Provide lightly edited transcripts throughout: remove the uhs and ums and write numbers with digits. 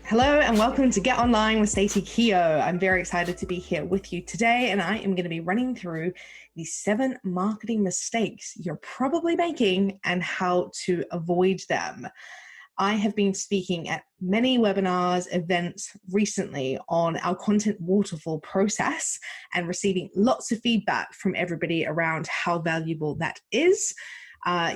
Hello and welcome to Get Online with Stacey Kehoe. I'm very excited to be here with you today, and I am going to be running through the 7 marketing mistakes you're probably making and how to avoid them. I have been speaking at many webinars, events recently on our content waterfall process and receiving lots of feedback from everybody around how valuable that is.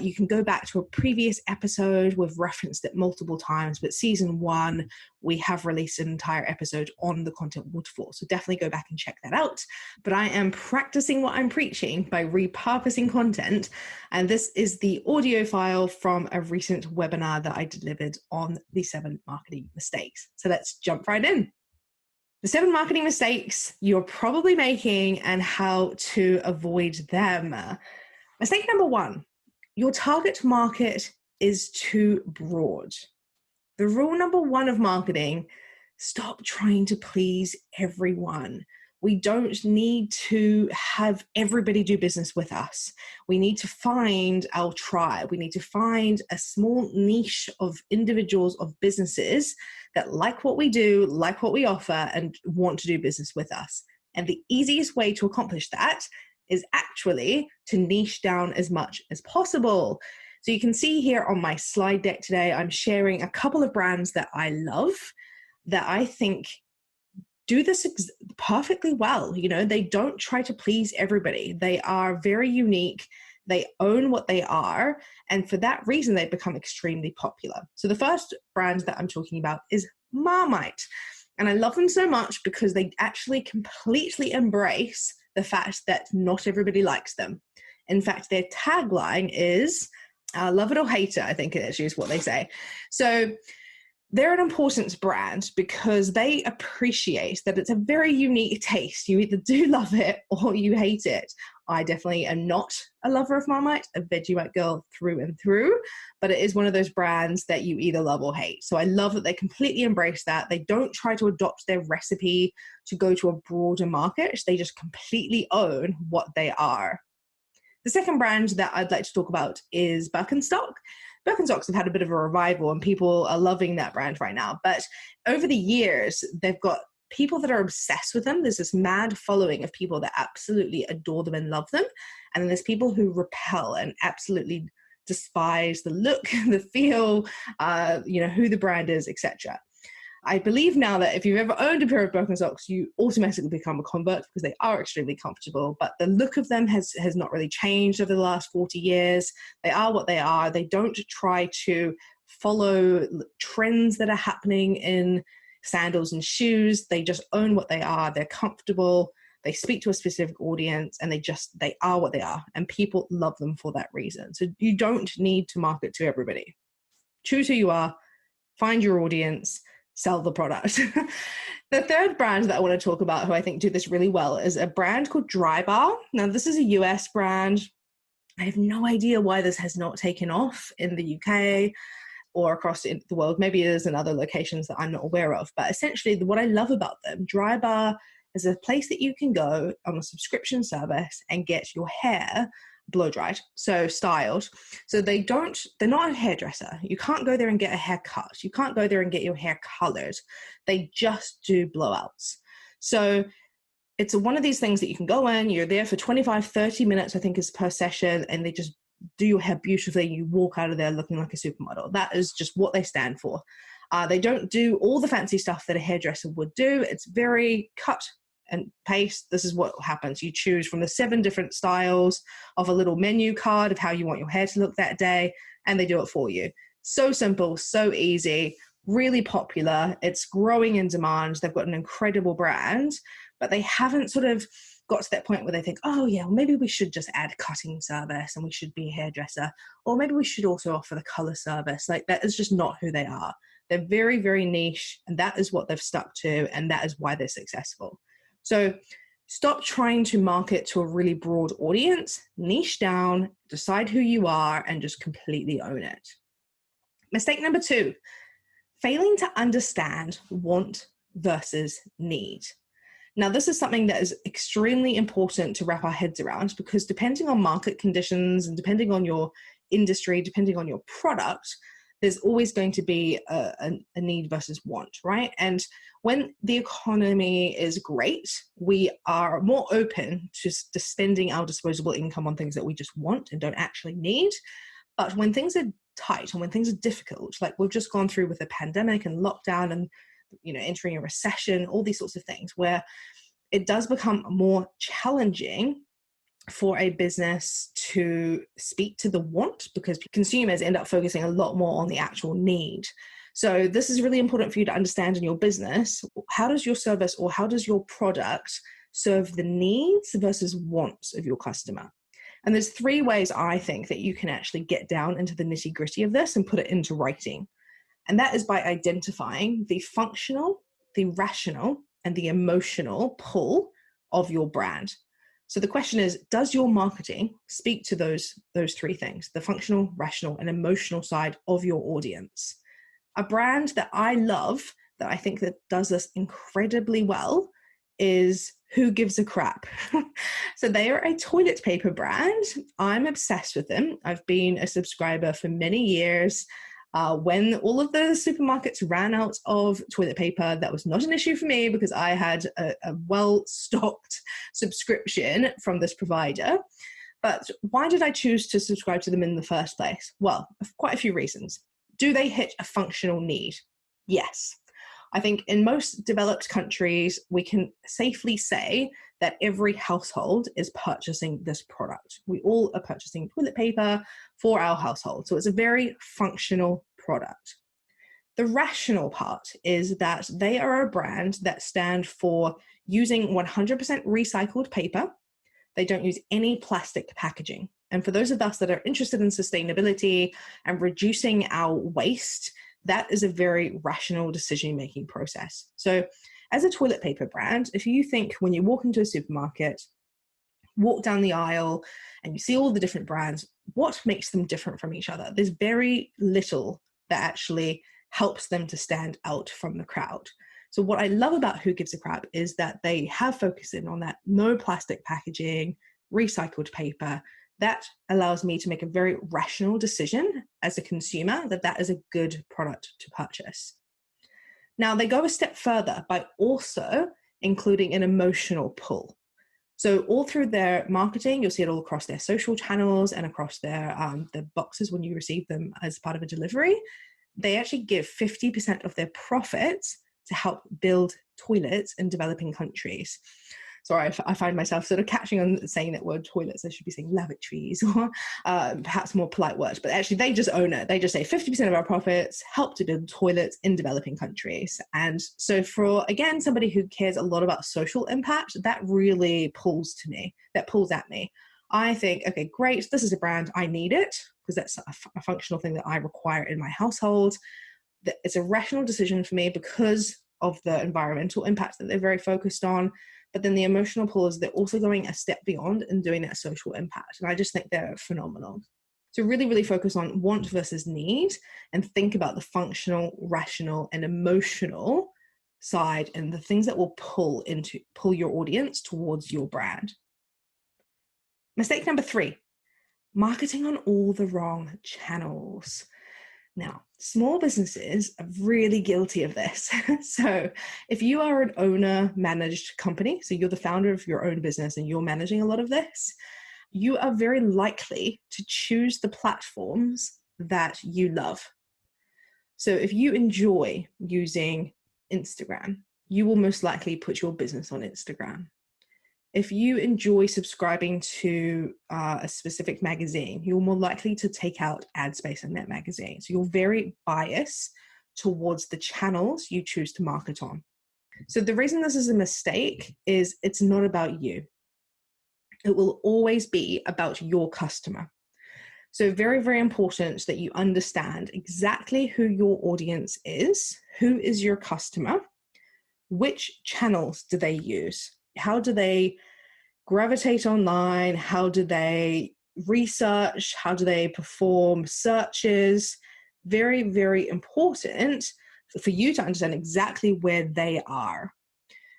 You can go back to a previous episode. We've referenced it multiple times, but season 1, we have released an entire episode on the content waterfall. So definitely go back and check that out. But I am practicing what I'm preaching by repurposing content. And this is the audio file from a recent webinar that I delivered on the 7 marketing mistakes. So let's jump right in. The 7 marketing mistakes you're probably making and how to avoid them. Mistake number 1. Your target market is too broad. The rule number 1 of marketing: stop trying to please everyone. We don't need to have everybody do business with us. We need to find our tribe. We need to find a small niche of individuals, of businesses that like what we do, like what we offer, and want to do business with us. And the easiest way to accomplish that is actually to niche down as much as possible. So you can see here on my slide deck today, I'm sharing a couple of brands that I love, that I think do this perfectly well. You know, they don't try to please everybody. They are very unique. They own what they are. And for that reason, they've become extremely popular. So the first brand that I'm talking about is Marmite. And I love them so much because they actually completely embrace the fact that not everybody likes them. In fact, their tagline is love it or hate it, I think it is what they say. So they're an important brand because they appreciate that it's a very unique taste. You either do love it or you hate it. I definitely am not a lover of Marmite, a Vegemite girl through and through, but it is one of those brands that you either love or hate. So I love that they completely embrace that. They don't try to adopt their recipe to go to a broader market. They just completely own what they are. The second brand that I'd like to talk about is Birkenstock. Birkenstocks have had a bit of a revival and people are loving that brand right now. But over the years, they've got people that are obsessed with them. There's this mad following of people that absolutely adore them and love them. And then there's people who repel and absolutely despise the look, the feel, who the brand is, etc. I believe now that if you've ever owned a pair of Birkenstocks, you automatically become a convert because they are extremely comfortable, but the look of them has not really changed over the last 40 years. They are what they are. They don't try to follow trends that are happening in sandals and shoes. They just own what they are. They're comfortable. They speak to a specific audience and they are what they are. And people love them for that reason. So you don't need to market to everybody. Choose who you are, find your audience, sell the product. The third brand that I want to talk about, who I think do this really well, is a brand called Drybar. Now, this is a US brand. I have no idea why this has not taken off in the UK or across the world. Maybe it is in other locations that I'm not aware of. But essentially, what I love about them, Drybar is a place that you can go on a subscription service and get your hair blow dried, so styled. So they're not a hairdresser. You can't go there and get a haircut. You can't go there and get your hair colored. They just do blowouts. So it's one of these things that you can go in, you're there for 25, 30 minutes, I think is per session, and they just do your hair beautifully. You walk out of there looking like a supermodel. That is just what they stand for. They don't do all the fancy stuff that a hairdresser would do. It's very cut and paste. This is what happens. You choose from the 7 different styles of a little menu card of how you want your hair to look that day, and they do it for you. So simple, so easy, really popular. It's growing in demand. They've got an incredible brand, but they haven't sort of got to that point where they think, oh yeah, well, maybe we should just add a cutting service and we should be a hairdresser, or maybe we should also offer the color service. Like, that is just not who they are. They're very, very niche, and that is what they've stuck to, and that is why they're successful. So stop trying to market to a really broad audience, niche down, decide who you are, and just completely own it. Mistake number 2, failing to understand want versus need. Now, this is something that is extremely important to wrap our heads around, because depending on market conditions and depending on your industry, depending on your product, there's always going to be a need versus want, right? And when the economy is great, we are more open to spending our disposable income on things that we just want and don't actually need. But when things are tight and when things are difficult, like we've just gone through with a pandemic and lockdown and entering a recession, all these sorts of things, where it does become more challenging for a business to speak to the want, because consumers end up focusing a lot more on the actual need. So this is really important for you to understand in your business. How does your service or how does your product serve the needs versus wants of your customer? And there's 3 ways I think that you can actually get down into the nitty-gritty of this and put it into writing. And that is by identifying the functional, the rational, and the emotional pull of your brand. So the question is, does your marketing speak to those 3 things, the functional, rational, and emotional side of your audience? A brand that I love, that I think that does this incredibly well, is Who Gives a Crap. So they are a toilet paper brand. I'm obsessed with them. I've been a subscriber for many years. When all of the supermarkets ran out of toilet paper, that was not an issue for me because I had a well-stocked subscription from this provider. But why did I choose to subscribe to them in the first place? Well, quite a few reasons. Do they hit a functional need? Yes. I think in most developed countries, we can safely say that every household is purchasing this product. We all are purchasing toilet paper for our household. So it's a very functional product. The rational part is that they are a brand that stand for using 100% recycled paper. They don't use any plastic packaging. And for those of us that are interested in sustainability and reducing our waste, that is a very rational decision-making process. So as a toilet paper brand, if you think when you walk into a supermarket, walk down the aisle, and you see all the different brands, what makes them different from each other? There's very little that actually helps them to stand out from the crowd. So what I love about Who Gives a Crap is that they have focused in on that no plastic packaging, recycled paper. That allows me to make a very rational decision as a consumer that that is a good product to purchase. Now, they go a step further by also including an emotional pull. So all through their marketing, you'll see it all across their social channels and across their the boxes when you receive them as part of a delivery. They actually give 50% of their profits to help build toilets in developing countries. Sorry, I find myself sort of catching on saying that word toilets. I should be saying lavatories or perhaps more polite words. But actually, they just own it. They just say 50% of our profits help to build toilets in developing countries. And so for, again, somebody who cares a lot about social impact, that really pulls to me. That pulls at me. I think, okay, great. This is a brand. I need it because that's a functional thing that I require in my household. It's a rational decision for me because of the environmental impact that they're very focused on. But then the emotional pull is they're also going a step beyond and doing that social impact. And I just think they're phenomenal. So really, really focus on want versus need and think about the functional, rational, and emotional side and the things that will pull your audience towards your brand. Mistake number 3, marketing on all the wrong channels. Now, small businesses are really guilty of this. So if you are an owner-managed company, so you're the founder of your own business and you're managing a lot of this, you are very likely to choose the platforms that you love. So if you enjoy using Instagram, you will most likely put your business on Instagram. If you enjoy subscribing to a specific magazine, you're more likely to take out ad space in that magazine. So you're very biased towards the channels you choose to market on. So the reason this is a mistake is it's not about you. It will always be about your customer. So very, very important that you understand exactly who your audience is, who is your customer, which channels do they use, how do they gravitate online, how do they research, how do they perform searches. Very, very important for you to understand exactly where they are.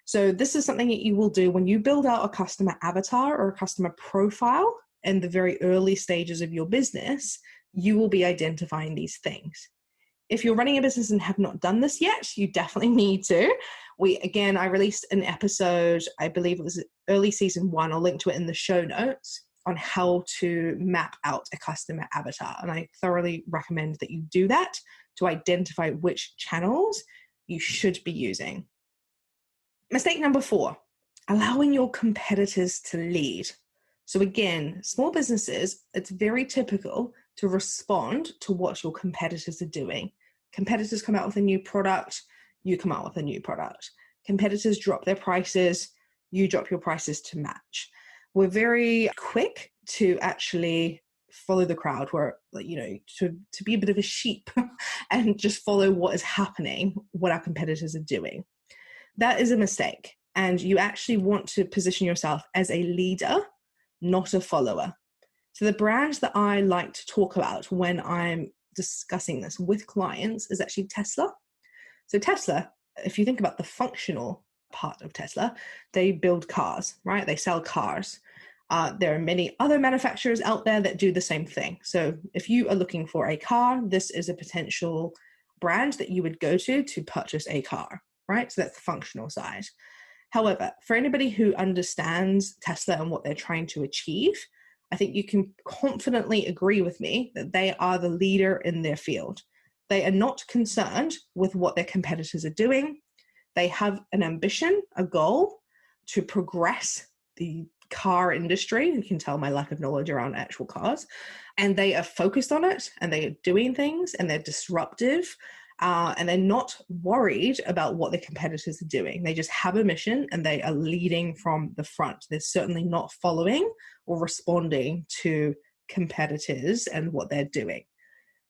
So this is something that you will do when you build out a customer avatar or a customer profile in the very early stages of your business. You will be identifying these things. If you're running a business and have not done this yet, you definitely need to. I released an episode, I believe it was early season 1, I'll link to it in the show notes, on how to map out a customer avatar. And I thoroughly recommend that you do that to identify which channels you should be using. Mistake number 4, allowing your competitors to lead. So again, small businesses, it's very typical to respond to what your competitors are doing. Competitors come out with a new product, you come out with a new product. Competitors drop their prices, you drop your prices to match. We're very quick to actually follow the crowd, where, to be a bit of a sheep and just follow what is happening, what our competitors are doing. That is a mistake. And you actually want to position yourself as a leader, not a follower. So the brands that I like to talk about when I'm discussing this with clients is actually Tesla. So Tesla, if you think about the functional part of Tesla, they build cars, right? They sell cars. There are many other manufacturers out there that do the same thing. So if you are looking for a car, this is a potential brand that you would go to purchase a car, right? So that's the functional side. However, for anybody who understands Tesla and what they're trying to achieve, I think you can confidently agree with me that they are the leader in their field. They are not concerned with what their competitors are doing. They have an ambition, a goal to progress the car industry. You can tell my lack of knowledge around actual cars. And they are focused on it, and they are doing things, and they're disruptive. And they're not worried about what their competitors are doing. They just have a mission and they are leading from the front. They're certainly not following or responding to competitors and what they're doing.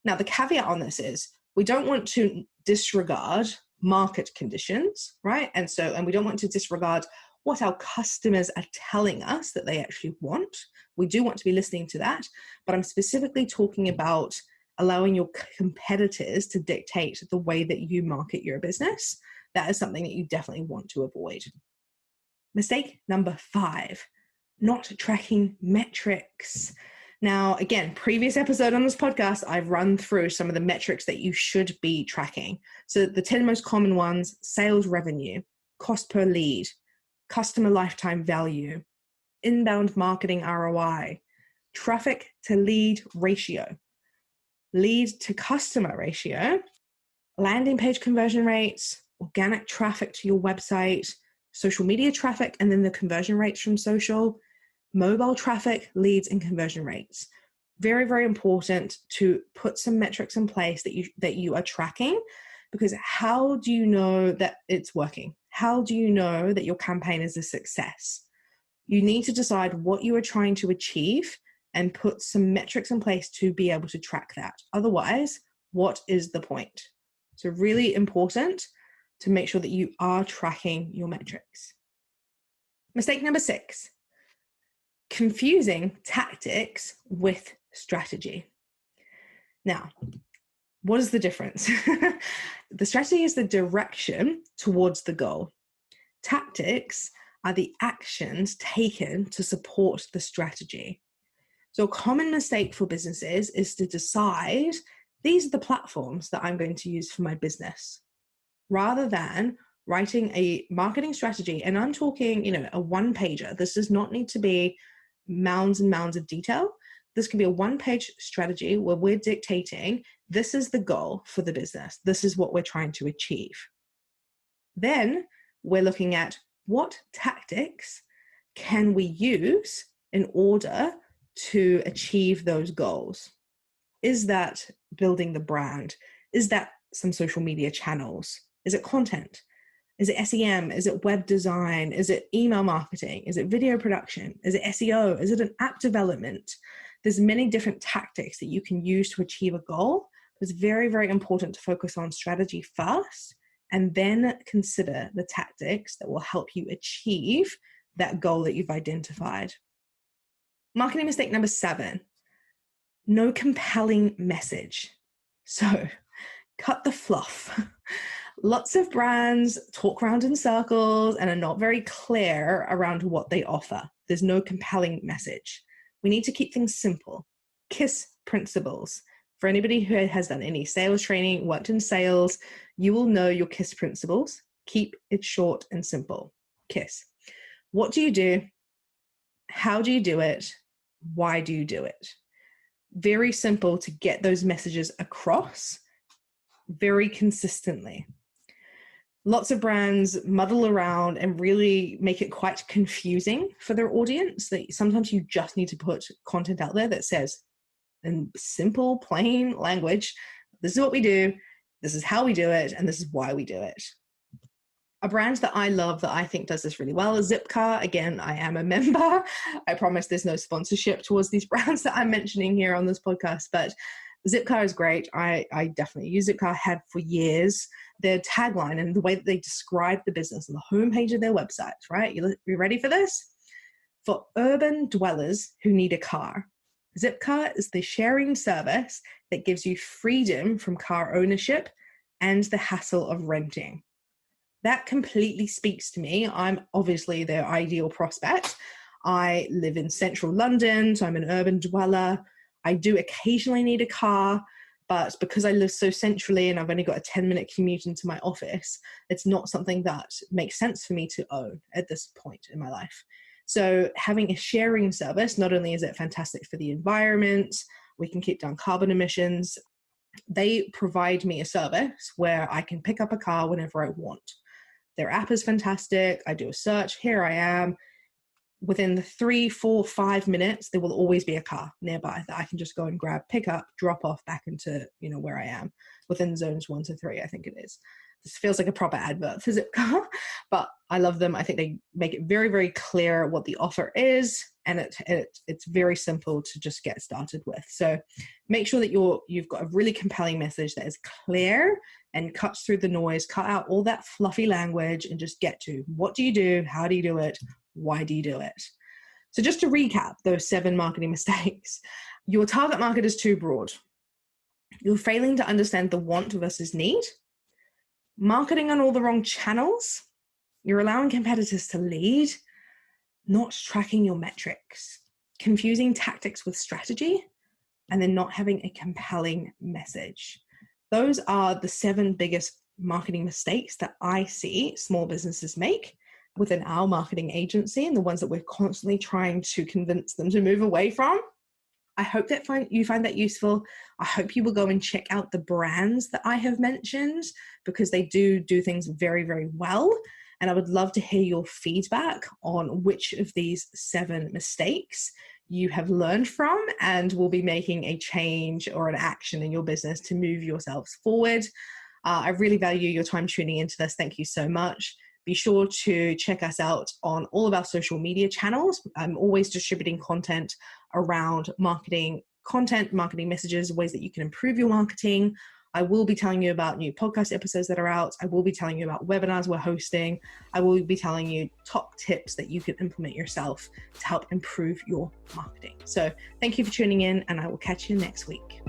Now, the caveat on this is we don't want to disregard market conditions, right? And we don't want to disregard what our customers are telling us that they actually want. We do want to be listening to that, but I'm specifically talking about allowing your competitors to dictate the way that you market your business. That is something that you definitely want to avoid. Mistake number 5, not tracking metrics. Now, again, previous episode on this podcast, I've run through some of the metrics that you should be tracking. So the 10 most common ones: sales revenue, cost per lead, customer lifetime value, inbound marketing ROI, traffic to lead ratio, lead to customer ratio, landing page conversion rates, organic traffic to your website, social media traffic, and then the conversion rates from social, mobile traffic, leads, and conversion rates. Very, very important to put some metrics in place that you are tracking, because how do you know that it's working? How do you know that your campaign is a success? You need to decide what you are trying to achieve and put some metrics in place to be able to track that. Otherwise, what is the point? So really important to make sure that you are tracking your metrics. Mistake number 6, confusing tactics with strategy. Now, what is the difference? The strategy is the direction towards the goal. Tactics are the actions taken to support the strategy. So a common mistake for businesses is to decide, these are the platforms that I'm going to use for my business, rather than writing a marketing strategy. And I'm talking, a one-pager. This does not need to be mounds and mounds of detail. This can be a one-page strategy where we're dictating, this is the goal for the business. This is what we're trying to achieve. Then we're looking at what tactics can we use in order to achieve those goals. Is that building the brand? Is that some social media channels? Is it content? Is it SEM? Is it web design? Is it email marketing? Is it video production? Is it SEO? Is it an app development? There's many different tactics that you can use to achieve a goal. It's very, very important to focus on strategy first and then consider the tactics that will help you achieve that goal that you've identified. Marketing mistake number 7, no compelling message. So cut the fluff. Lots of brands talk around in circles and are not very clear around what they offer. There's no compelling message. We need to keep things simple. KISS principles. For anybody who has done any sales training, worked in sales, you will know your KISS principles. Keep it short and simple. KISS. What do you do? How do you do it? Why do you do it? Very simple to get those messages across very consistently. Lots of brands muddle around and really make it quite confusing for their audience. That sometimes you just need to put content out there that says, in simple, plain language, this is what we do, this is how we do it, and this is why we do it. A brand that I love that I think does this really well is Zipcar. Again, I am a member. I promise there's no sponsorship towards these brands that I'm mentioning here on this podcast, but Zipcar is great. I definitely use Zipcar, have for years. Their tagline and the way that they describe the business on the homepage of their website, right? You ready for this? For urban dwellers who need a car, Zipcar is the sharing service that gives you freedom from car ownership and the hassle of renting. That completely speaks to me. I'm obviously their ideal prospect. I live in central London, so I'm an urban dweller. I do occasionally need a car, but because I live so centrally and I've only got a 10-minute commute into my office, it's not something that makes sense for me to own at this point in my life. So having a sharing service, not only is it fantastic for the environment, we can keep down carbon emissions, they provide me a service where I can pick up a car whenever I want. Their app is fantastic. I do a search, here I am. Within the 3, 4, 5 minutes, there will always be a car nearby that I can just go and grab, pick up, drop off back into, where I am within zones 1 to 3, I think it is. This feels like a proper advert for Zipcar, but I love them. I think they make it very, very clear what the offer is, and it's very simple to just get started with. So make sure that you've got a really compelling message that is clear and cuts through the noise, cut out all that fluffy language and just get to what do you do, how do you do it, why do you do it? So just to recap those 7 marketing mistakes, your target market is too broad. You're failing to understand the want versus need. Marketing on all the wrong channels. You're allowing competitors to lead, not tracking your metrics, confusing tactics with strategy, and then not having a compelling message. Those are the 7 biggest marketing mistakes that I see small businesses make within our marketing agency, and the ones that we're constantly trying to convince them to move away from. I hope that you find that useful. I hope you will go and check out the brands that I have mentioned, because they do things very, very well. And I would love to hear your feedback on which of these 7 mistakes you have learned from and will be making a change or an action in your business to move yourselves forward. I really value your time tuning into this. Thank you so much. Be sure to check us out on all of our social media channels. I'm always distributing content around marketing content, marketing messages, ways that you can improve your marketing. I will be telling you about new podcast episodes that are out. I will be telling you about webinars we're hosting. I will be telling you top tips that you can implement yourself to help improve your marketing. So thank you for tuning in, and I will catch you next week.